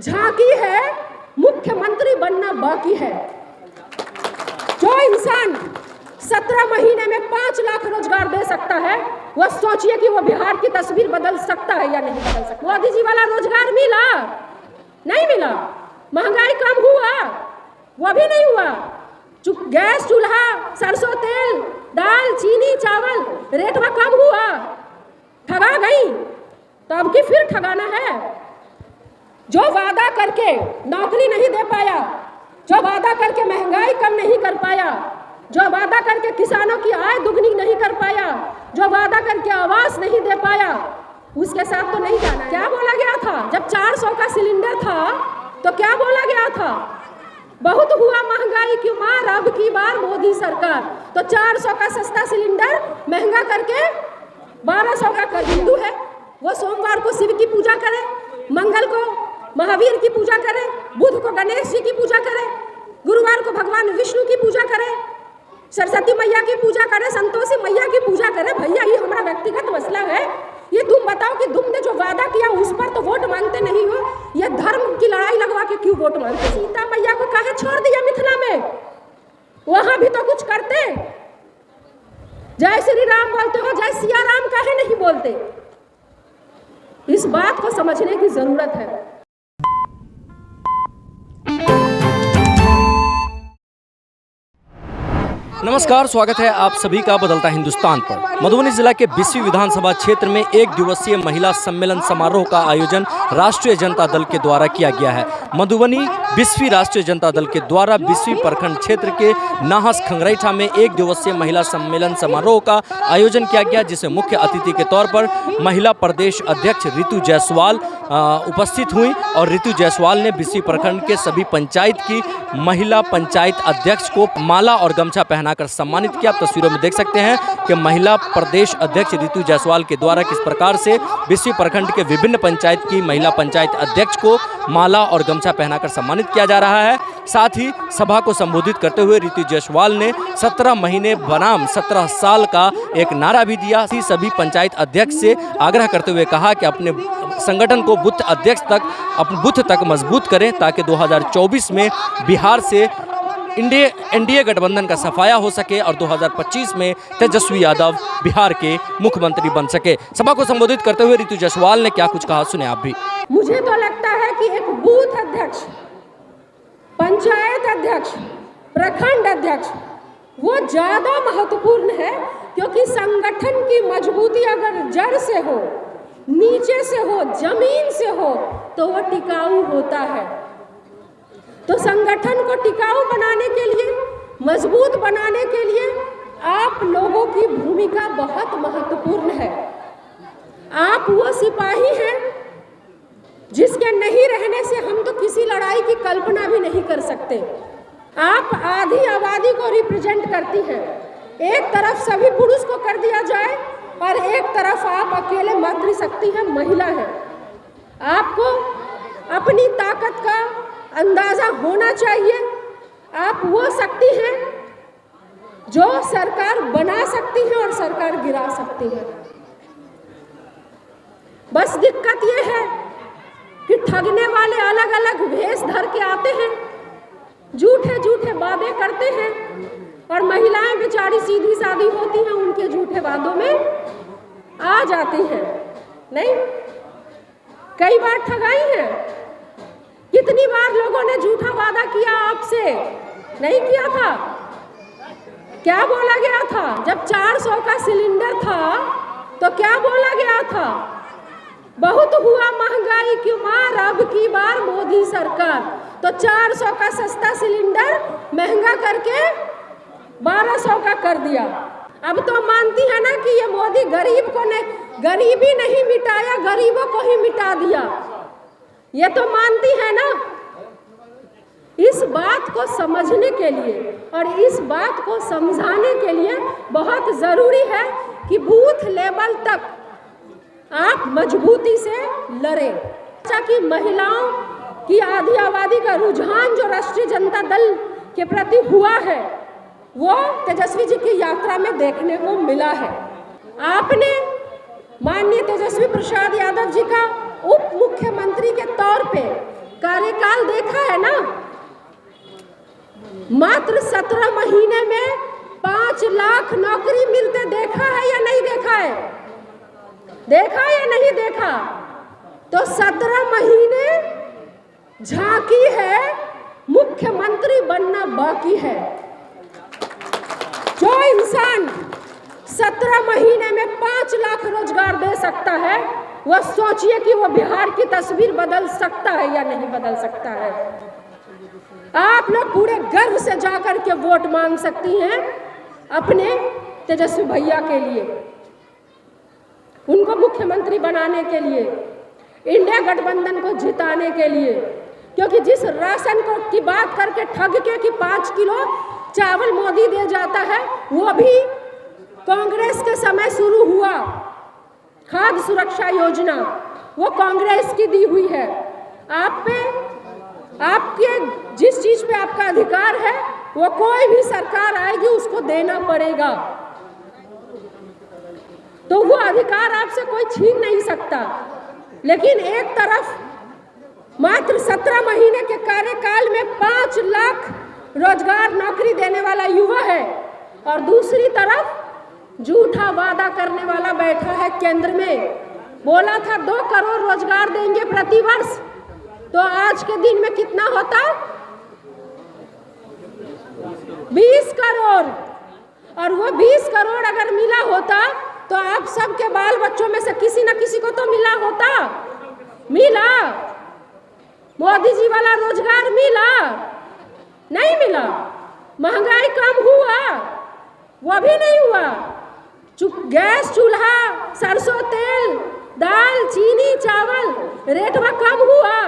झांकी है, मुख्यमंत्री बनना बाकी है। जो इंसान 17 महीने में 5 लाख रोजगार दे सकता है, वह सोचिए कि वो बिहार की तस्वीर बदल सकता है या नहीं बदल सकता। मोदी जी वाला रोजगार मिला? नहीं मिला। महंगाई कम हुआ? वो भी नहीं हुआ। गैस चूल्हा, सरसों तेल, दाल, चीनी, चावल रेट में कम हुआ? ठगा गई तो अब की फिर ठगाना है। जो वादा करके नौकरी नहीं दे पाया, जो वादा करके महंगाई कम नहीं कर पाया, जो वादा करके किसानों की आय दुगनी नहीं कर पाया, जो वादा करके आवास नहीं दे पाया, उसके साथ तो नहीं जाना। क्या बोला गया था जब 400 का सिलेंडर था? तो क्या बोला गया था? बहुत हुआ महंगाई की मार, अब की बार मोदी सरकार। तो 400 का सस्ता सिलेंडर महंगा करके 1200 का कर। हिंदू है वो सोमवार को शिव की पूजा करे, मंगल को महावीर की पूजा करे, बुध को गणेश जी की पूजा करे, गुरुवार को भगवान विष्णु की पूजा करे, सरस्वती मैया की पूजा करे, संतोषी मैया की पूजा करे। भैया ये हमारा व्यक्तिगत मसला है। ये तुम बताओ कि तुमने जो वादा किया उस पर तो वोट मांगते नहीं हो। ये धर्म की लड़ाई लगवा के क्यों वोट मांगते? सीता मैया को काहे छोड़ दिया मिथिला में? वहां भी तो कुछ करते। जय श्री राम बोलते हो, जय सिया राम काहे नहीं बोलते? इस बात को समझने की जरूरत है। नमस्कार, स्वागत है आप सभी का बदलता हिंदुस्तान पर। मधुबनी जिला के बिस्वी विधानसभा क्षेत्र में 1 दिवसीय महिला सम्मेलन समारोह का आयोजन राष्ट्रीय जनता दल के द्वारा किया गया है। मधुबनी बिस्वी राष्ट्रीय जनता दल के द्वारा बिस्वी प्रखंड क्षेत्र के नाहस खंगरैठा में 1 दिवसीय महिला सम्मेलन समारोह का आयोजन किया गया, जिसे मुख्य अतिथि के तौर पर महिला प्रदेश अध्यक्ष ऋतु जायसवाल उपस्थित हुई। और ऋतु जायसवाल ने बिस्वी प्रखंड के सभी पंचायत की महिला पंचायत अध्यक्ष को माला और गमछा पहनाकर सम्मानित किया। आप तस्वीरों में देख सकते हैं कि महिला प्रदेश अध्यक्ष ऋतु जायसवाल के द्वारा किस प्रकार से बिस्वी प्रखंड के विभिन्न पंचायत की महिला पंचायत अध्यक्ष को माला और गमछा पहनाकर सम्मानित किया जा रहा है। साथ ही सभा को संबोधित करते हुए ऋतु जायसवाल ने 17 महीने बनाम 17 साल का एक नारा भी दिया। सभी पंचायत अध्यक्ष से आग्रह करते हुए कहा कि अपने संगठन को बूथ अध्यक्ष तक, अपने बूथ तक मजबूत करें, ताकि 2024 में बिहार से एनडीए गठबंधन का सफाया हो सके और 2025 में तेजस्वी यादव बिहार के मुख्यमंत्री बन सके। सभा को संबोधित करते हुए ऋतु जायसवाल ने क्या कुछ कहा, सुने आप भी। मुझे तो लगता है कि एक बूथ अध्यक्ष, पंचायत अध्यक्ष, प्रखंड अध्यक्ष वो ज्यादा महत्वपूर्ण है, क्योंकि संगठन की मजबूती अगर जड़ से हो, नीचे से हो, जमीन से हो, तो वो टिकाऊ होता है। तो संगठन को टिकाऊ बनाने के लिए, मजबूत बनाने के लिए आप लोगों की भूमिका बहुत महत्वपूर्ण है। आप वो सिपाही हैं जिसके नहीं रहने से हम तो किसी लड़ाई की कल्पना भी नहीं कर सकते। आप आधी आबादी को रिप्रेजेंट करती हैं। एक तरफ सभी पुरुष को कर दिया जाए और एक तरफ आप अकेले मातृशक्ति है, महिला है। आपको अपनी ताकत का अंदाजा होना चाहिए। आप वो शक्ति हैं जो सरकार बना सकती है और सरकार गिरा सकती है। बस दिक्कत ये है कि ठगने वाले अलग अलग भेष धर के आते हैं, झूठे झूठे वादे करते हैं, और महिलाएं बेचारी सीधी सादी होती हैं, उनके झूठे वादों में आ जाती हैं। नहीं, कई बार ठगाई है। कितनी बार लोगों ने झूठा वादा किया आपसे? नहीं किया था? क्या बोला गया था जब 400 का सिलेंडर था? तो क्या बोला गया था? बहुत हुआ महंगाई की मार, अब की बार मोदी सरकार। तो 400 का सस्ता सिलेंडर महंगा करके 1200 का कर दिया। अब तो मानती है ना कि ये मोदी गरीब को नहीं, गरीबी नहीं मिटाया, गरीबों को ही मिटा दिया। ये तो मानती है ना। इस बात को समझने के लिए और इस बात को समझाने के लिए बहुत जरूरी है कि बूथ लेवल तक आप मजबूती से लड़ें। कि महिलाओं की आधी आबादी का रुझान जो राष्ट्रीय जनता दल के प्रति हुआ है, वो तेजस्वी जी की यात्रा में देखने को मिला है। आपने माननीय तेजस्वी प्रसाद यादव जी का उप मुख्यमंत्री के तौर पे कार्यकाल देखा है ना, मात्र 17 महीने में 5 लाख नौकरी मिलते देखा है या नहीं देखा है? देखा या नहीं देखा? तो 17 महीने झांकी है, मुख्यमंत्री बनना बाकी है। जो इंसान 17 महीने में 5 लाख रोजगार दे सकता है, वह सोचिए कि वो बिहार की तस्वीर बदल सकता है या नहीं बदल सकता है। आप लोग पूरे गर्व से जाकर के वोट मांग सकती हैं अपने तेजस्वी भैया के लिए, उनको मुख्यमंत्री बनाने के लिए, इंडिया गठबंधन को जिताने के लिए। क्योंकि जिस राशन को की बात करके ठग के कि 5 किलो चावल मोदी दे जाता है, वो भी कांग्रेस के समय शुरू हुआ। खाद्य सुरक्षा योजना वो कांग्रेस की दी हुई है। आप पे, आपके जिस चीज पे आपका अधिकार है, वो कोई भी सरकार आएगी उसको देना पड़ेगा। तो वो अधिकार आपसे कोई छीन नहीं सकता। लेकिन एक तरफ मात्र 17 महीने के कार्यकाल में 5 लाख रोजगार नौकरी देने वाला युवा है, और दूसरी तरफ झूठा वादा करने वाला बैठा है केंद्र में। बोला था 2 करोड़ रोजगार देंगे प्रति वर्ष, तो आज के दिन में कितना होता? 20 करोड़। और वो 20 करोड़ अगर मिला होता तो आप सबके बाल बच्चों में से किसी न किसी को तो मिला होता। मिला? मोदी जी वाला रोजगार मिला? नहीं मिला। महंगाई कम हुआ? वो भी नहीं हुआ। गैस चूल्हा, सरसों तेल, दाल, चीनी, चावल रेट में कम हुआ?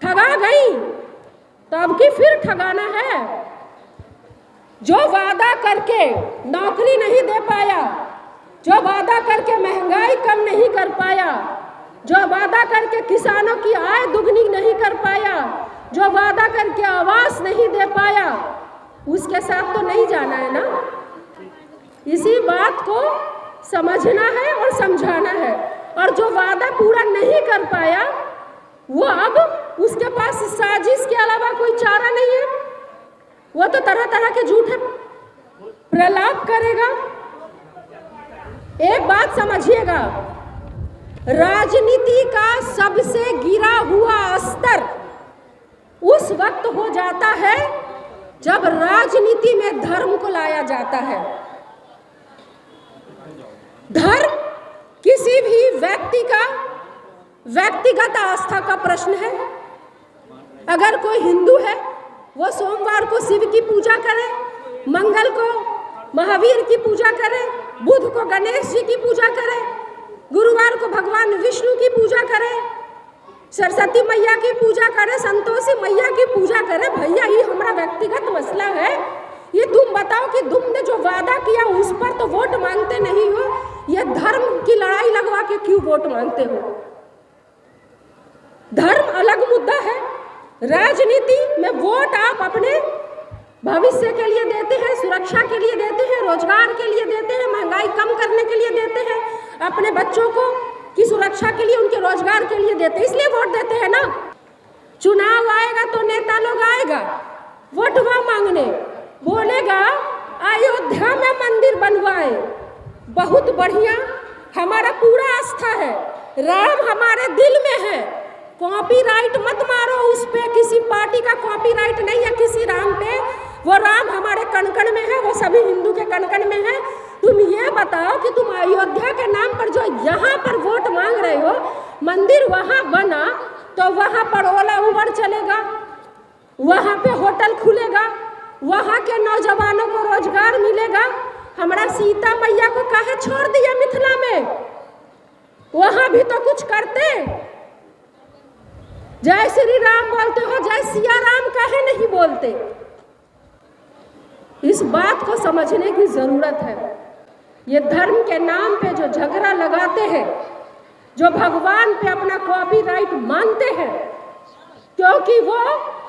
ठगा गई, तो अब की फिर ठगाना है। जो वादा करके नौकरी नहीं दे पाया, जो वादा करके महंगाई कम नहीं कर पाया, जो वादा करके किसानों की आय दुगनी नहीं कर पाया, जो वादा करके आवास नहीं दे पाया, उसके साथ तो नहीं जाना है ना। इसी बात को समझना है और समझाना है। और जो वादा पूरा नहीं कर पाया, वो अब उसके पास साजिश के अलावा कोई चारा नहीं है। वो तो तरह तरह के झूठे प्रलाप करेगा। एक बात समझिएगा, राजनीति का सबसे गिरा हुआ स्तर उस वक्त हो जाता है जब राजनीति में धर्म को लाया जाता है। धर्म किसी भी व्यक्ति का व्यक्तिगत आस्था का प्रश्न है। अगर कोई हिंदू है, वो सोमवार को शिव की पूजा करे, मंगल को महावीर की पूजा करे, बुध को गणेश जी की पूजा करे, गुरुवार को भगवान विष्णु की पूजा करे, सरस्वती मैया की पूजा करे, संतोषी मैया की पूजा करे। भैया, ये हमारा व्यक्तिगत मसला है। ये तुम बताओ कि तुमने जो वादा किया उस पर तो वोट मांगते नहीं हो, ये धर्म की लड़ाई लगवा के क्यों वोट मांगते हो? धर्म अलग मुद्दा है। राजनीति में वोट आप अपने भविष्य के लिए देते हैं, सुरक्षा के लिए देते हैं, रोजगार के लिए देते हैं, महंगाई कम करने के लिए देते हैं, अपने बच्चों को की सुरक्षा के लिए, उनके रोजगार के लिए देते हैं, इसलिए वोट देते हैं ना। चुनाव आएगा तो नेता लोग आएगा वोटवा मांगने, बोलेगा अयोध्या में मंदिर बनवाए, बहुत बढ़िया, हमारा पूरा आस्था है, राम हमारे दिल में है। कॉपीराइट मत मारो उस पे, किसी पार्टी का कॉपीराइट नहीं है किसी राम पे। वो राम हमारे कण-कण में है, वो सभी हिंदू के कण-कण में है। तुम ये बताओ कि तुम अयोध्या के नाम पर जो यहाँ पर वोट मांग रहे हो, मंदिर वहाँ बना तो वहाँ पर ओला उबर चलेगा, वहाँ पे होटल खुलेगा, वहाँ के नौजवानों को रोजगार मिलेगा। हमारा सीता मैया को काहे छोड़ दिया मिथिला में? वहाँ भी तो कुछ करते। जय श्री राम बोलते हो, जय सिया राम काहे नहीं बोलते? इस बात को समझने की जरूरत है। ये धर्म के नाम पे जो झगड़ा लगाते हैं, जो भगवान पे अपना कॉपीराइट मानते हैं, क्योंकि वो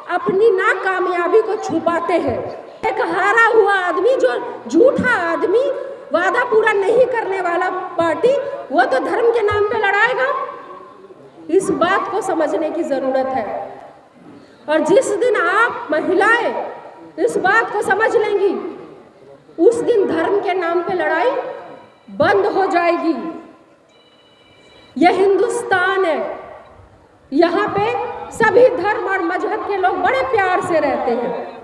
अपनी नाकामयाबी को छुपाते हैं। एक हारा हुआ आदमी, जो झूठा आदमी, वादा पूरा नहीं करने वाला पार्टी, वो तो धर्म के नाम पे लड़ाएगा। इस बात को समझने की ज़रूरत है। और जिस दिन आप महिलाएं इस बात को समझ लेंगी, उस दिन धर्म के नाम पे लड़ाई बंद हो जाएगी। यह हिंदुस्तान है, यहाँ पे सभी धर्म और मजहब के लोग बड़े प्यार से रहते हैं।